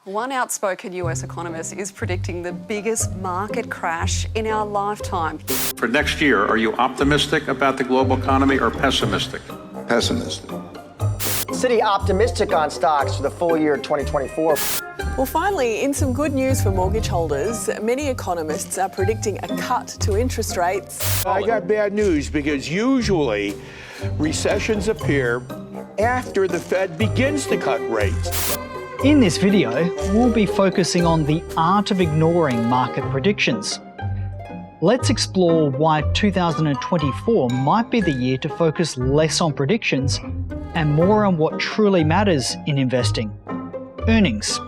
One outspoken US economist is predicting the biggest market crash in our lifetime. For next year, are you optimistic about the global economy or pessimistic? Pessimistic. Citi optimistic on stocks for the full year 2024. Well, finally, in some good news for mortgage holders, many economists are predicting a cut to interest rates. I got bad news because usually recessions appear after the Fed begins to cut rates. In this video, we'll be focusing on the art of ignoring market predictions. Let's explore why 2024 might be the year to focus less on predictions and more on what truly matters in investing: earnings.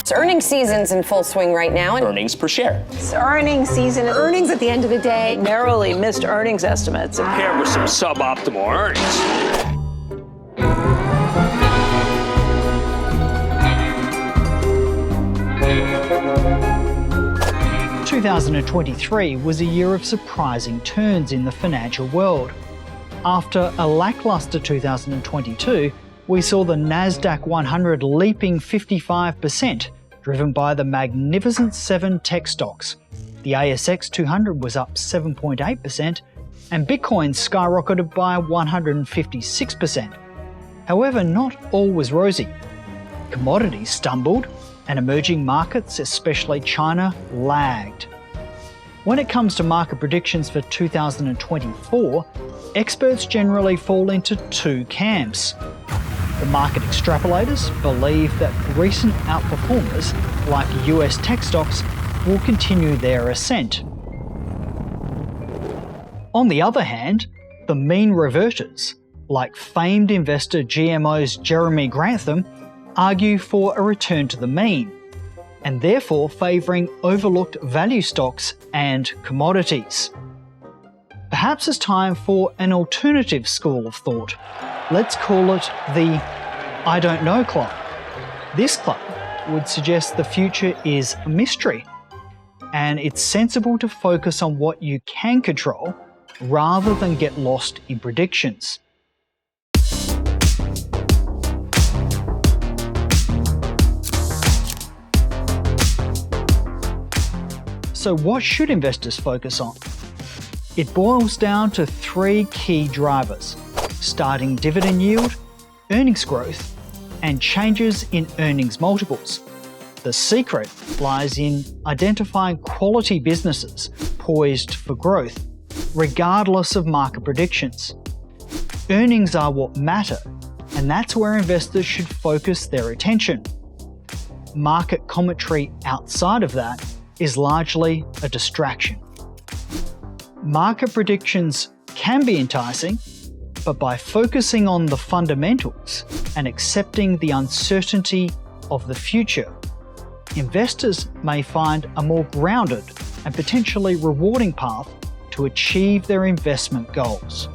So earnings season's in full swing right now. Earnings per share. It's earnings season. Earnings at the end of the day. Narrowly missed earnings estimates. Paired with some suboptimal earnings. 2023 was a year of surprising turns in the financial world. After a lackluster 2022, we saw the Nasdaq 100 leaping 55%, driven by the Magnificent 7 tech stocks. The ASX 200 was up 7.8%, and Bitcoin skyrocketed by 156%. However, not all was rosy. Commodities stumbled, and emerging markets, especially China, lagged. When it comes to market predictions for 2024, experts generally fall into two camps. The market extrapolators believe that recent outperformers, like US tech stocks, will continue their ascent. On the other hand, the mean reverters, like famed investor GMO's Jeremy Grantham, argue for a return to the mean, and therefore favouring overlooked value stocks and commodities. Perhaps it's time for an alternative school of thought. Let's call it the I don't know club. This club would suggest the future is a mystery, and it's sensible to focus on what you can control rather than get lost in predictions. So what should investors focus on? It boils down to three key drivers: starting dividend yield, earnings growth, and changes in earnings multiples. The secret lies in identifying quality businesses poised for growth, regardless of market predictions. Earnings are what matter, and that's where investors should focus their attention. Market commentary outside of that is largely a distraction. Market predictions can be enticing, but by focusing on the fundamentals and accepting the uncertainty of the future, investors may find a more grounded and potentially rewarding path to achieve their investment goals.